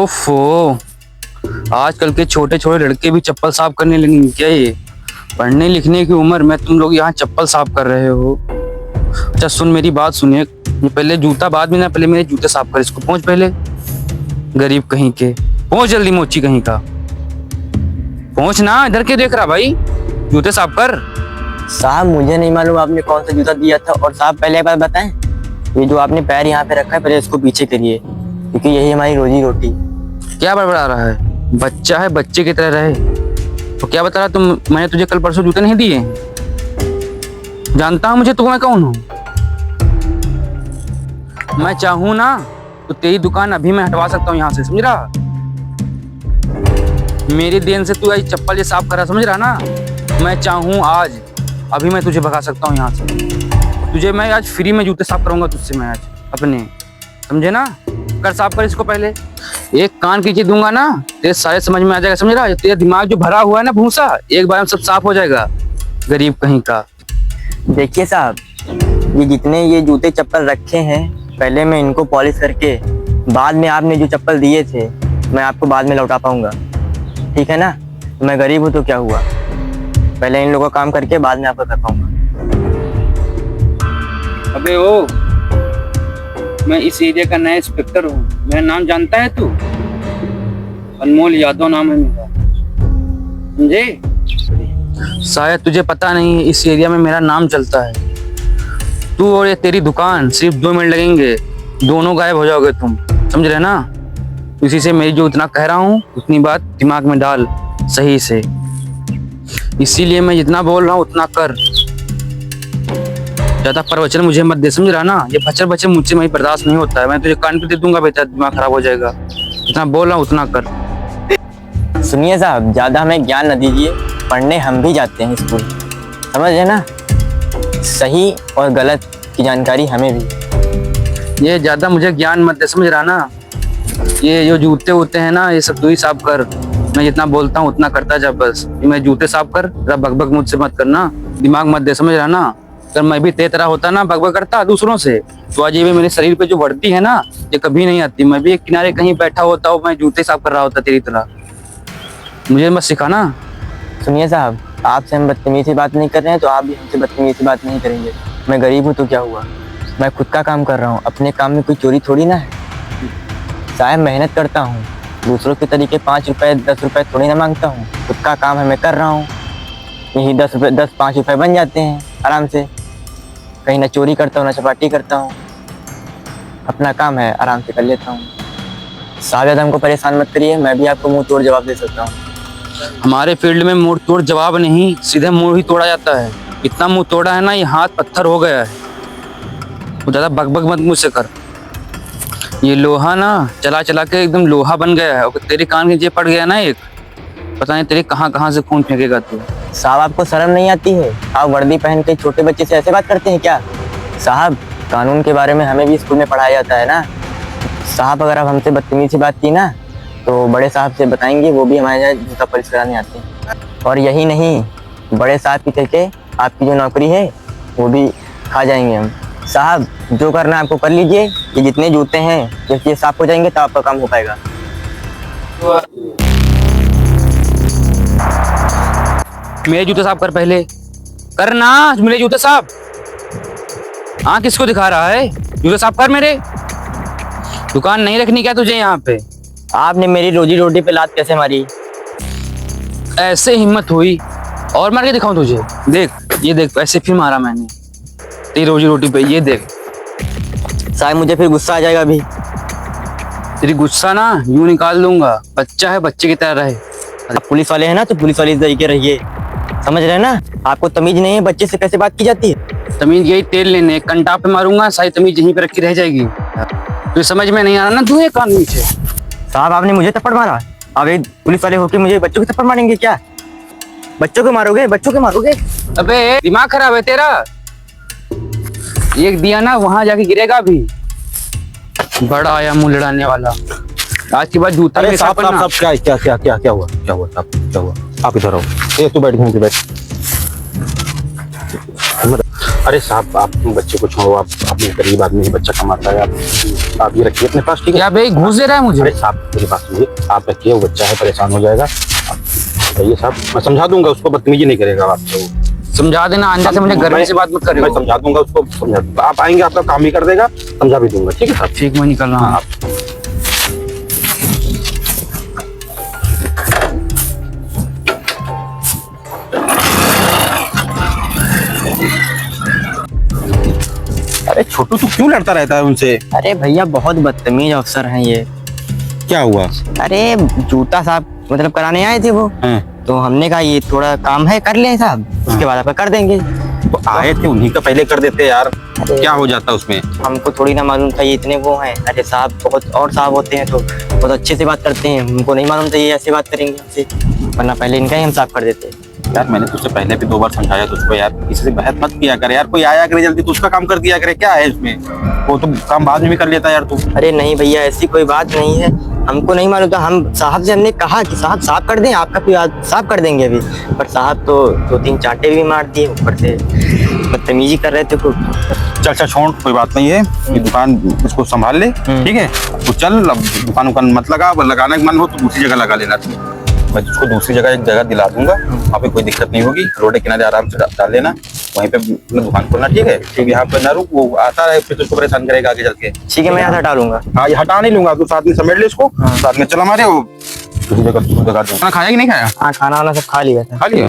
ओफो, आजकल के छोटे छोटे लड़के भी चप्पल साफ करने लगे क्या? ये पढ़ने लिखने की उम्र में तुम लोग यहाँ चप्पल साफ कर रहे हो? अच्छा सुन, मेरी बात सुनिए, ये पहले जूता बाद में ना, पहले मेरे जूते साफ कर। इसको पहुंच पहले, गरीब कहीं के, पहुंच जल्दी, मोची कहीं का पहुंच ना। इधर के देख रहा भाई, जूते साफ कर। साहब मुझे नहीं मालूम आपने कौन सा जूता दिया था। और साहब पहले एक बात बताएं, ये जो आपने पैर यहाँ पे रखा है पहले इसको पीछे करिए, क्योंकि यही हमारी रोजी रोटी। क्या बड़बड़ा रहा है? बच्चा है, बच्चे की तरह रहे। तो क्या बता रहा तुम? मैंने तुझे कल परसों जूते नहीं दिए? जानता हूं मुझे, मैं कौन हूं? मैं चाहूं ना तो तेरी दुकान अभी मैं हटवा सकता हूं यहाँ से, समझ रहा? मेरी देन से तू आज चप्पल ये साफ कर रहा, समझ रहा ना? मैं चाहूं आज अभी मैं तुझे भगा सकता हूँ यहाँ से। तुझे मैं आज फ्री में जूते साफ करूंगा तुझसे मैं आज अपने, समझे ना? कर साफ कर इसको पहले। एक कान खींचे दूंगा ना, तेरे सारे समझ में आ जाएगा, समझ रहा? तेरा दिमाग जो भरा हुआ है ना भूसा, एक बार में सब साफ हो जाएगा, गरीब कहीं का। देखिए साहब, ये जितने ये जूते चप्पल रखे हैं पहले मैं इनको पॉलिश करके बाद में आपने जो चप्पल दिए थे मैं आपको बाद में लौटा पाऊंगा, ठीक है ना? मैं गरीब हूँ तो क्या हुआ, पहले इन लोगों का काम करके बाद में आपका कर पाऊंगा। अबे ओ, मैं इस एरिया का नया इंस्पेक्टर हूँ। मेरा नाम जानता है तू? अनमोल यादव नाम है मेरा, समझे? शायद तुझे पता नहीं है, इस एरिया में मेरा नाम चलता है। तू और ये तेरी दुकान सिर्फ 2 मिनट लगेंगे, दोनों गायब हो जाओगे तुम, समझ रहे ना? इसी से मेरी जो इतना कह रहा हूँ उतनी बात दिमाग में डाल सही से। इसीलिए मैं जितना बोल रहा हूँ उतना कर, ज्यादा प्रवचन मुझे मत दे, समझ रहा ना? ये बचर बच्चे मुझसे मैं बर्दाश्त नहीं होता है। मैं तुझे कान पे दे दूंगा बेटा, दिमाग खराब हो जाएगा। जितना बोल रहा हूँ उतना कर। सुनिए साहब, ज्यादा हमें ज्ञान न दीजिए, पढ़ने हम भी जाते हैं स्कूल, समझ रहे ना? सही और गलत की जानकारी हमें भी। ये ज्यादा मुझे ज्ञान मत दे, समझ रहा ना? ये जो जूते होते हैं ना, ये सब तू ही साफ कर। मैं जितना बोलता हूँ उतना करता जा बस। मैं जूते साफ कर, बकबक मुझसे मत करना, दिमाग मत दे, समझ रहा ना? अगर मैं भी तेरी तरह होता ना, बकबक करता दूसरों से, तो आज ये मेरे शरीर पे जो वर्दी है ना, ये कभी नहीं आती। मैं भी एक किनारे कहीं बैठा होता हूँ, मैं जूते साफ कर रहा होता तेरी तरह। मुझे मत सिखाना। सुनिए साहब, आपसे हम बदतमीजी से बात नहीं कर रहे हैं तो आप भी हमसे बदतमीजी से बात नहीं करेंगे। मैं गरीब हूँ तो क्या हुआ, मैं खुद का काम कर रहा हूँ, अपने काम में कोई चोरी थोड़ी ना है। साहब मेहनत करता हूँ, दूसरों के तरीके 5 रुपए 10 रुपए थोड़ी ना मांगता हूँ। खुद का काम है, मैं कर रहा हूँ, यही 10-5 रुपए बन जाते हैं आराम से। कहीं ना चोरी करता हूँ ना चपाटी करता हूँ, अपना काम है, आराम से कर लेता हूँ। साहब ज़्यादा हमको परेशान मत करिए, मैं भी आपको मुंह तोड़ जवाब दे सकता हूँ। हमारे फील्ड में मुंह तोड़ जवाब नहीं, सीधे मुंह ही तोड़ा जाता है। इतना मुंह तोड़ा है ना, ये हाथ पत्थर हो गया है। वो ज्यादा बकबक मत मुझसे कर। ये लोहा ना चला चला के एकदम लोहा बन गया है। और तेरे कान के नीचे पड़ गया ना एक, पता नहीं तेरे कहाँ कहाँ से खून फेंकेगा तू। साहब आपको शर्म नहीं आती है? आप वर्दी पहन के छोटे बच्चे से ऐसे बात करते हैं क्या? साहब कानून के बारे में हमें भी स्कूल में पढ़ाया जाता है ना। साहब अगर आप हमसे बदतमीजी से बात की ना तो बड़े साहब से बताएंगे, वो भी हमारे यहाँ जूता पॉलिश कराने आते हैं। और यही नहीं, बड़े साहब की करके आपकी जो नौकरी है वो भी खा जाएंगे हम। साहब जो करना आपको कर लीजिए, ये जितने जूते हैं जब ये साफ हो जाएंगे तो आपका काम हो पाएगा। मेरे जूते साफ कर पहले, करना मेरे जूते साफ। हाँ किसको दिखा रहा है? जूते साफ कर मेरे। दुकान नहीं रखनी क्या तुझे यहाँ पे? आपने मेरी रोजी रोटी पे लात कैसे मारी? ऐसे हिम्मत हुई और मार के दिखाऊं तुझे? देख, ये देख, ऐसे फिर मारा मैंने तेरी रोजी रोटी पे, ये देख। साहब मुझे फिर गुस्सा आ जाएगा अभी। तेरी गुस्सा ना यूं निकाल दूंगा। बच्चा है, बच्चे की तरह रहे। आप पुलिस वाले हैं ना तो पुलिस वाले तरीके रहिए, समझ रहे हैं ना? आपको तमीज नहीं है, बच्चे से कैसे बात की जाती है? तमीज यही तेल लेने, कंटा पे मारूंगा, सारी तमीज यहीं पे रखी रह जाएगी। तो समझ में नहीं आ रहा ना, तू एक कान नीचे। साहब आपने मुझे थप्पड़ मारा, आप एक पुलिस वाले होके मुझे बच्चों को थप्पड़ मारेंगे क्या? बच्चों को मारोगे? बच्चों को मारोगे? अबे दिमाग खराब है तेरा। एक दिया ना वहां जाके गिरेगा अभी। बड़ा आया मुंह लड़ाने वाला। आज के बाद जूता में साहब क्या हुआ साहब, क्या हुआ? आप इधर आओ। ए तू बैठ, घूम के बैठ। अरे साहब आप बच्चे को छोड़ो, आप गरीब आदमी है, बच्चा कमाता है, आप ये रखिए अपने पास, ठीक है? क्या भाई घूस दे रहा है मुझे? अरे साहब मेरी बात सुनिए, आप रखिए, वो बच्चा है, परेशान हो जाएगा। आप बताइए साहब, मैं समझा दूंगा उसको, बदतमीजी नहीं करेगा आपको। समझा देना, अंदर से मुझे गर्मी से बात मत मैं करो। समझा दूंगा उसको, समझा दूंगा। आप आएंगे, आपका काम ही कर देगा, समझा भी दूंगा, ठीक है साहब? ठीक, मैं निकल रहा हूँ। आप अरे छोटू तू क्यों लड़ता रहता है उनसे? अरे भैया बहुत बदतमीज अफसर हैं ये। क्या हुआ? अरे जूता साहब मतलब कराने आए थे वो, हैं? तो हमने कहा ये थोड़ा काम है कर लें साहब, उसके बाद आपका कर देंगे। तो आए थे उन्हीं का पहले कर देते यार, क्या हो जाता उसमें? हमको थोड़ी ना मालूम था ये इतने वो हैं। अरे साहब बहुत और साहब होते हैं तो बहुत अच्छे से बात करते हैं, हमको नहीं मालूम था ये ऐसे बात करेंगे हमसे, वरना पहले इनका ही हम साफ कर देते। यार मैंने तुझसे पहले भी 2 बार समझाया तुझको यार, किसी से बहस मत किया कर यार, कोई आया करे जल्दी तो उसका काम कर दिया करे, क्या है इसमें? वो तो काम बाद में भी कर लेता यार तू। अरे नहीं भैया ऐसी कोई बात नहीं है, हमको नहीं मालूम था। हम साहब से हमने कहा कि साहब साफ कर दें, आपका कोई साफ कर देंगे अभी, पर साहब तो 2-3 चांटे भी मार दिए, ऊपर से बदतमीजी कर रहे थे खूब। चल चल छोड़, कोई बात नहीं है, ये दुकान इसको संभाल ले, ठीक है? तो चल अब दुकान मत लगा, लगाने का मन हो तो दूसरी जगह लगा लेना, मैं तुझको दूसरी जगह एक जगह दिला दूंगा, वहाँ पे कोई दिक्कत नहीं होगी, रोड के किनारे आराम से डाल लेना, वहीं पे अपना दुकान खोलना, ठीक है? ठीक, यहाँ पे ना रुक, वो आता है फिर तुझको परेशान करेगा आगे चल के। ठीक है मैं यहाँ हटा लूंगा। हाँ ये हटा नहीं लूंगा, तू साथ में समेट ले इसको, साथ में चल हमारे, वो दूसरी जगह खाना खाया कि नहीं खाया? हाँ खाना वाना सब खा लिया था। खा लिया?